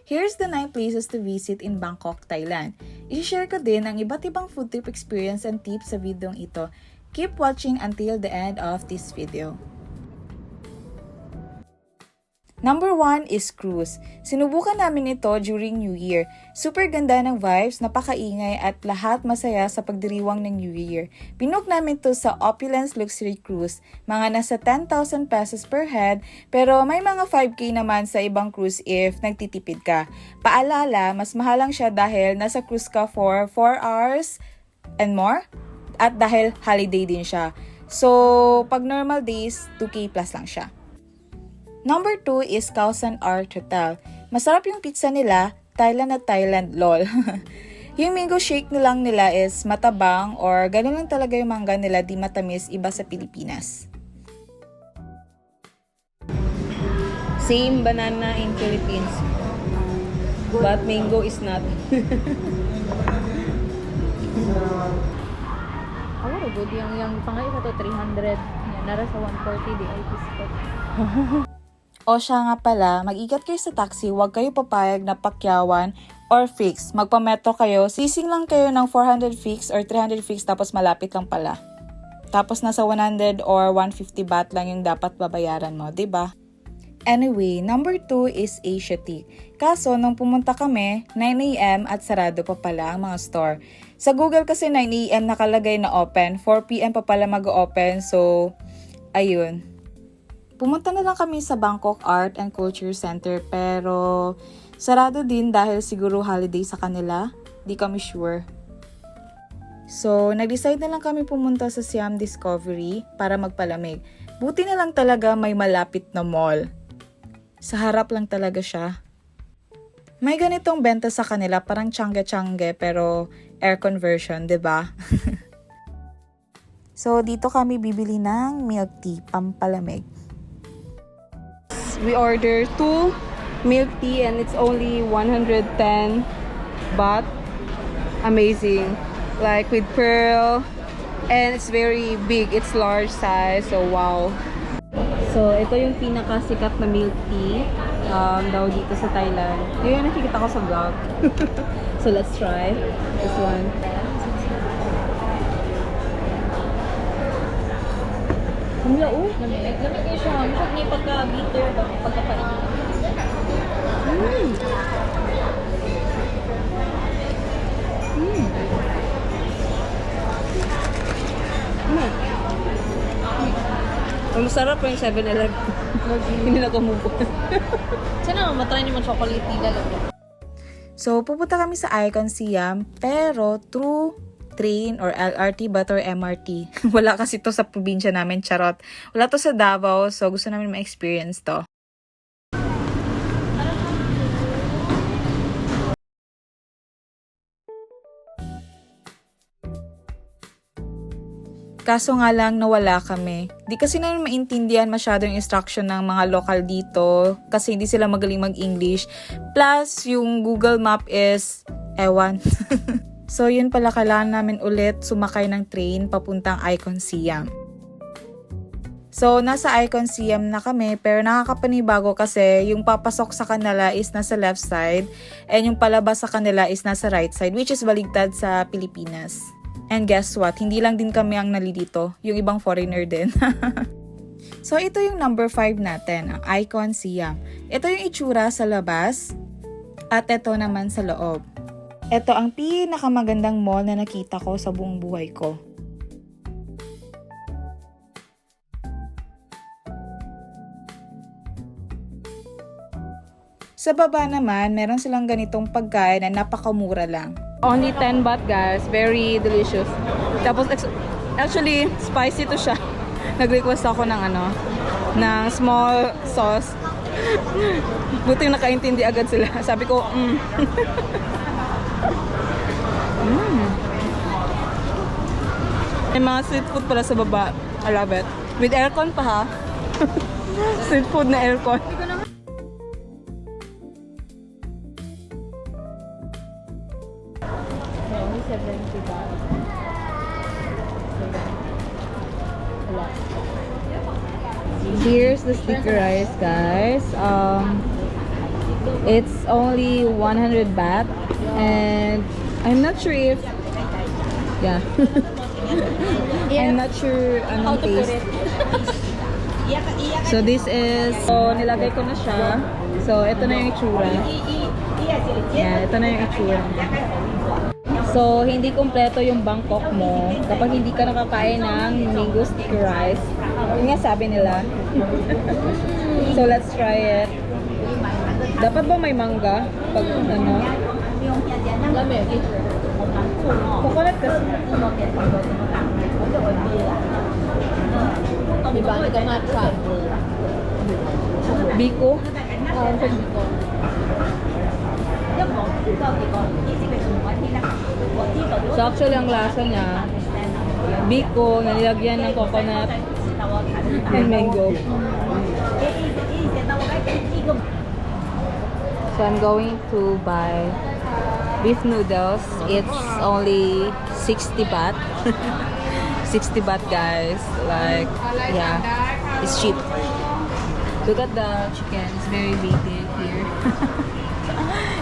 Here's the 9 places to visit in Bangkok, Thailand. I-share ko din ang iba't ibang food trip experience and tips sa videong ito. Keep watching until the end of this video. Number 1 is cruise. Sinubukan namin ito during New Year. Super ganda ng vibes, napakaingay at lahat masaya sa pagdiriwang ng New Year. Pinook namin to sa Opulence Luxury Cruise. Mga nasa 10,000 pesos per head, pero may mga 5K naman sa ibang cruise if nagtitipid ka. Paalala, mas mahal lang siya dahil nasa cruise ka for 4 hours and more at dahil holiday din siya. So, pag normal days, 2K plus lang siya. Number 2 is Khao San Art Hotel. Masarap yung pizza nila, Thailand na Thailand, lol. Yung mango shake nilang nila is matabang or ganun lang talaga yung mangga nila, di matamis, iba sa Pilipinas. Same banana in Philippines, but mango is not. Awaro good yung pangay ka to 300. Yan nara sa 140 di ay spot. O siya nga pala, mag-igat kayo sa taxi, huwag kayo papayag na pakyawan or fix. Magpametro kayo, sising lang kayo ng 400 fix or 300 fix tapos malapit lang pala. Tapos nasa 100 or 150 baht lang yung dapat babayaran mo, diba? Anyway, number 2 is Asiatique. Kaso, nung pumunta kami, 9 AM at sarado pa pala ang mga store. Sa Google kasi 9 AM nakalagay na open, 4 PM pa pala mag-open, so ayun. Pumunta na lang kami sa Bangkok Art and Culture Center pero sarado din dahil siguro holiday sa kanila. Di kami sure. So, nag-decide na lang kami pumunta sa Siam Discovery para magpalamig. Buti na lang talaga may malapit na mall. Sa harap lang talaga siya. May ganitong benta sa kanila, parang tiyangge-tiyangge pero air conversion, 'di ba? So, dito kami bibili ng milk tea, pampalamig. We order 2 milk tea and it's only 110 baht. Amazing. Like with pearl and it's very big. It's large size. So wow. So ito yung pinakasikat na milk tea daw dito sa Thailand. Yun yung nakikita ko sa vlog. So let's try this one. Hindi lamig kayo siya. Masag niya pagka-bitter, pagka-pain. Ang masarap yung 7-Eleven. Hindi na kumupo. Sana matry niyo chocolate nila lang. So, pupunta kami sa Icon Siam, pero through train or LRT ba or MRT. Wala kasi to sa probinsya namin, charot. Wala to sa Davao, so gusto namin ma-experience to. Kaso nga lang nawala kami. Di kasi namin maintindihan masyado yung instruction ng mga local dito kasi hindi sila magaling mag-English. Plus, yung Google Map is ewan. So, yun pala, kailangan namin ulit sumakay ng train papuntang Icon Siam. So, nasa Icon Siam na kami, pero nakakapanibago kasi yung papasok sa kanila is nasa left side and yung palabas sa kanila is nasa right side, which is baligtad sa Pilipinas. And guess what? Hindi lang din kami ang nalilito, yung ibang foreigner din. So, ito yung number 5 natin, ang Icon Siam. Ito yung itsura sa labas at ito naman sa loob. Ito ang pinakamagandang mall na nakita ko sa buong buhay ko. Sa baba naman, meron silang ganitong pagkain na napakamura lang. Only 10 baht guys. Very delicious. Tapos actually spicy to siya. Nag-request ako ng ng small sauce. Buti nakaintindi agad sila. Sabi ko, May mga street food pala sa baba. I love it. With aircon pa ha. Street food na aircon. Only 70 baht. Here's the sticker rice, guys. It's only 100 baht, and I'm not sure if yeah. I'm not sure anong taste. So this is, so nilagay ko na siya. So ito na yung itsura. Yan, ito na yung itsura. So hindi kompleto yung Bangkok mo kapag hindi ka nakakain ng mango sticky rice. Yun nga sabi nila. So let's try it. Dapat ba may mangga? Pag ano? Coconut kasi. Diba? Hindi ka matcha. Biko? Biko. So actually ang lasa niya, biko na nilagyan ng coconut and mango. So I'm going to buy beef noodles. It's only 60 baht. 60 baht guys. Like, yeah, it's cheap. Look at the chicken. It's very big here.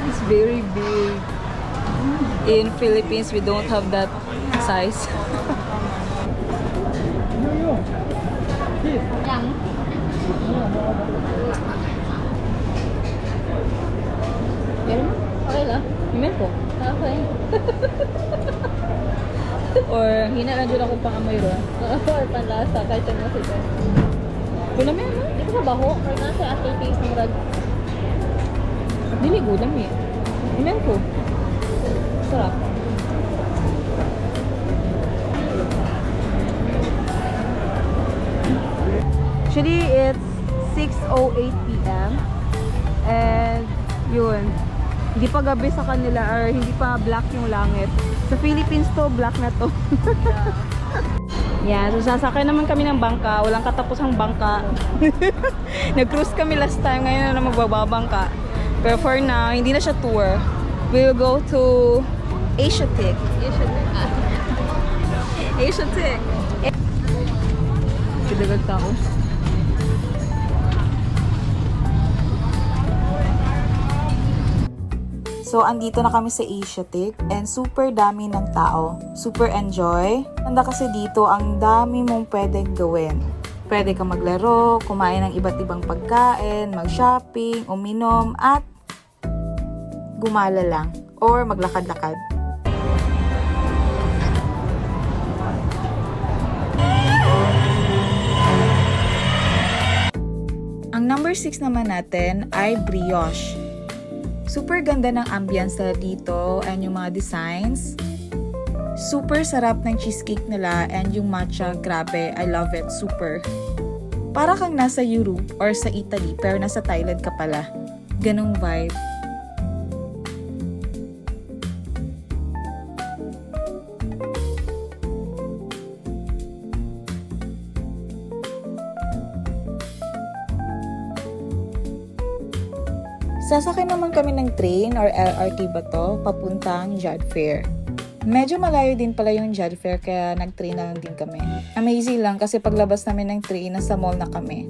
It's very big. In Philippines, we don't have that size. Yang. Meron mo? Okay lang. Meron ko. Okay. Or hina lang dyan ako pang amoy ro. Or panlasa. Kahit ano sila. Kung naman ano? Hindi ko mabaho. Or nasa aftertaste ng rag. Dili gulam eh. Meron ko. Sarap. Actually, it's 6:08 p.m. And yun, hindi pa gabi sa kanila or hindi pa black yung langit. Sa Philippines to, black na to. Yeah, so sasakay naman kami ng bangka. Walang katapusang bangka. Nag-cruise kami last time. Ngayon na magbabangka. Pero for now, hindi na siya tour. We'll go to Asiatic. Asiatic. Sidagat tao. So, andito na kami sa Asiatic and super dami ng tao. Super enjoy. Handa kasi dito, ang dami mong pwedeng gawin. Pwede kang maglaro, kumain ng iba't ibang pagkain, mag-shopping, uminom, at gumala lang. Or maglakad-lakad. Ang number 6 naman natin ay brioche. Super ganda ng ambience nila dito and yung mga designs. Super sarap ng cheesecake nila and yung matcha, grabe, I love it, super. Para kang nasa Europe or sa Italy pero nasa Thailand ka pala. Ganong vibe. Sasakay naman kami ng train or LRT ba to, papuntang Jad Fair. Medyo malayo din pala yung Jad Fair kaya nag-train na lang din kami. Amazing lang kasi paglabas namin ng train, nasa mall na kami.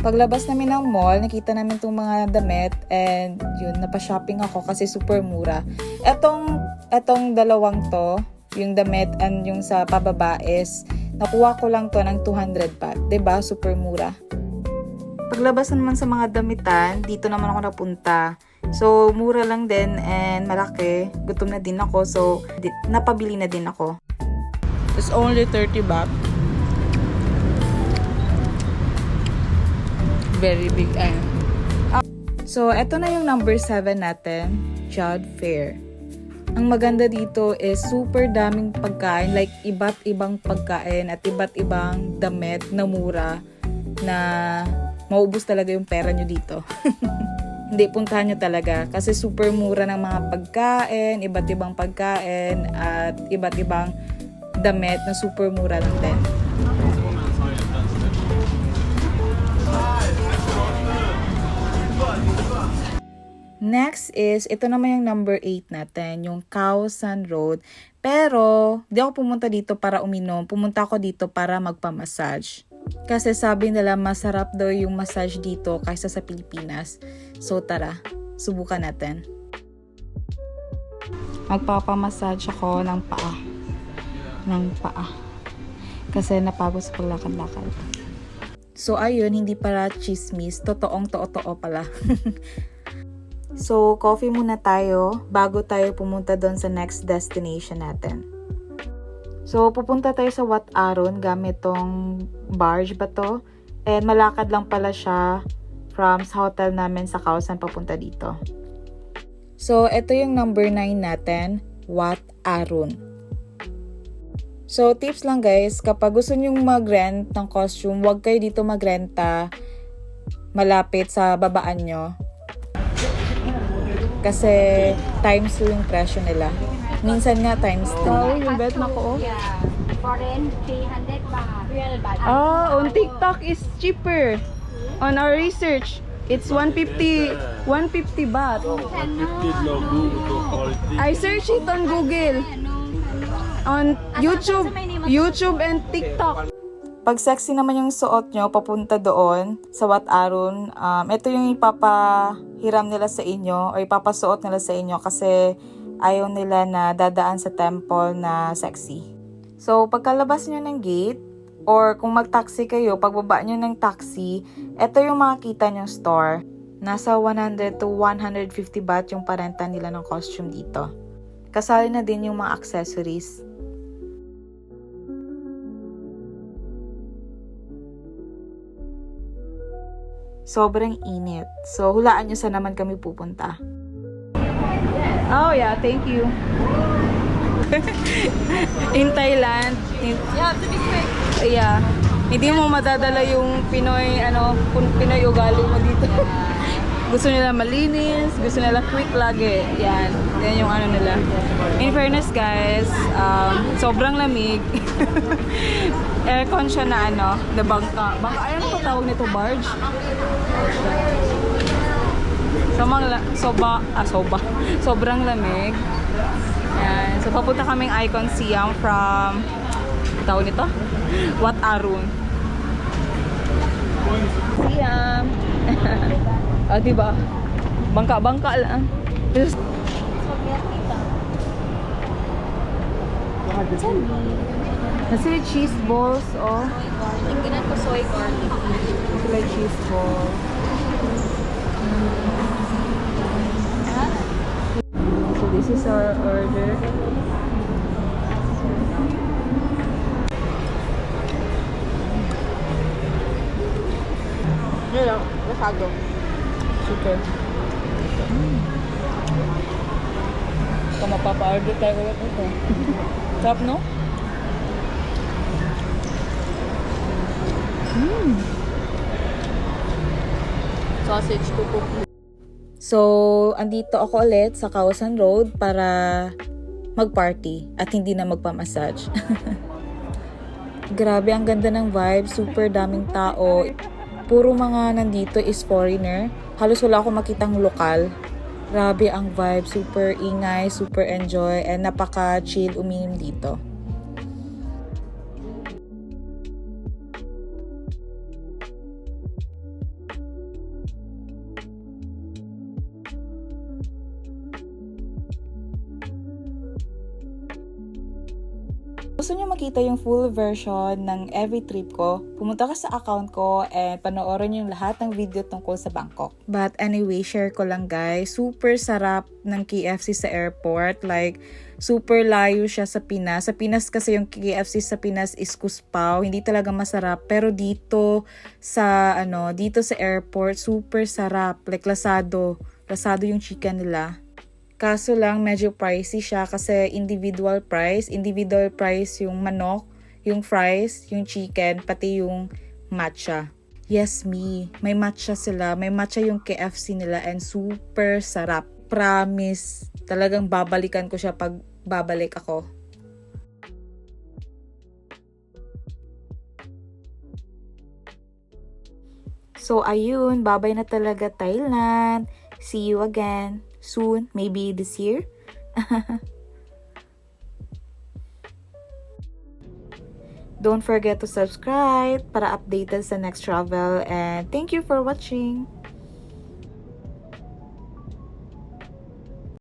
Paglabas namin ng mall, nakita namin itong mga damit and yun, napashopping ako kasi super mura. Etong dalawang to, yung damit and yung sa pababa is, nakuha ko lang to ng 200 baht. Diba? Super mura. Paglabas naman sa mga damitan, dito naman ako napunta. So, mura lang din and malaki. Gutom na din ako. So, napabili na din ako. It's only 30 baht. Very big. So, eto na yung number 7 natin. Jad Fair. Ang maganda dito is super daming pagkain. Like, iba't ibang pagkain at iba't ibang damit na mura na maubos talaga yung pera nyo dito. Hindi, puntahan nyo talaga. Kasi super mura ng mga pagkain, iba't ibang pagkain, at iba't ibang damit na super mura lang din. Next is, ito naman yung number 8 natin, yung Khao San Road. Pero, di ako pumunta dito para uminom. Pumunta ako dito para magpamassage. Kasi sabi nila masarap daw yung massage dito kaysa sa Pilipinas. So tara, subukan natin. Magpapamassage ako ng paa. Kasi napagod sa paglakad-lakad. So ayun, hindi para chismis, totoo pala. So coffee muna tayo bago tayo pumunta doon sa next destination natin. So pupunta tayo sa Wat Arun gamit tong barge ba to? And malakad lang pala siya from sa hotel namin sa Khao San papunta dito. So, ito yung number 9 natin, Wat Arun. So, tips lang guys, kapag gusto nyo mag-rent ng costume, huwag kayo dito magrenta malapit sa babaan nyo. Kasi times 2 yung presyo nila. Minsan nga times 3. Wow, yung bet na ko. Foreign 300 baht. 300 baht. On TikTok is cheaper. On our research, it's 150 baht. I search it on Google, on YouTube and TikTok. Pag sexy naman yung suot nyo, papunta doon sa Wat Arun, ito yung ipapahiram nila sa inyo o ipapasuot nila sa inyo kasi ayaw nila na dadaan sa temple na sexy. So, pagkalabas nyo ng gate, or kung mag-taxi kayo, pagbaba nyo ng taxi, ito yung makikita nyong store. Nasa 100 to 150 baht yung parenta nila ng costume dito. Kasali na din yung mga accessories. Sobrang init. So, hulaan nyo saan naman kami pupunta. Oh yeah, thank you. In Thailand, hindi mo madadala yung Pinoy Pinoy ugali mo dito. Gusto nila malinis, gusto nila quick lagi. Yan yung nila. In fairness guys, sobrang lamig. Aircon siya na the bangka. Ano ba tawag nito, barge? Sobrang lamig. Yan. So, papunta kaming Icon Siam from, tawag nito? Wat Arun. Siam. Diba? Bangka lang. Just... Kasi cheese balls, oh. Tingnan ko soy garlic. Like cheese balls. So this is our order. Yun lang, masyado. Super. So mapapa-order tayo ulit ito. Sarap, no? Sausage kukuk. So, andito ako ulit sa Khao San Road para mag-party at hindi na magpamassage. Grabe, ang ganda ng vibe. Super daming tao. Puro mga nandito is foreigner. Halos wala akong makitang lokal. Grabe ang vibe. Super ingay, super enjoy, and napaka-chill uminom dito. Gusto nyo makita yung full version ng every trip ko, pumunta ka sa account ko and panoorin yung lahat ng video tungkol sa Bangkok. But anyway, share ko lang guys, super sarap ng KFC sa airport. Like, super layo siya sa Pinas. Sa Pinas kasi yung KFC sa Pinas is kuspaw, hindi talaga masarap. Pero dito sa airport, super sarap. Like, lasado yung chicken nila. Kaso lang, medyo pricey siya kasi individual price yung manok, yung fries, yung chicken, pati yung matcha. Yes, may matcha sila. May matcha yung KFC nila and super sarap. Promise, talagang babalikan ko siya pag babalik ako. So, ayun, babay na talaga Thailand. See you again soon, maybe this year. Don't forget to subscribe para updated sa next travel, and thank you for watching.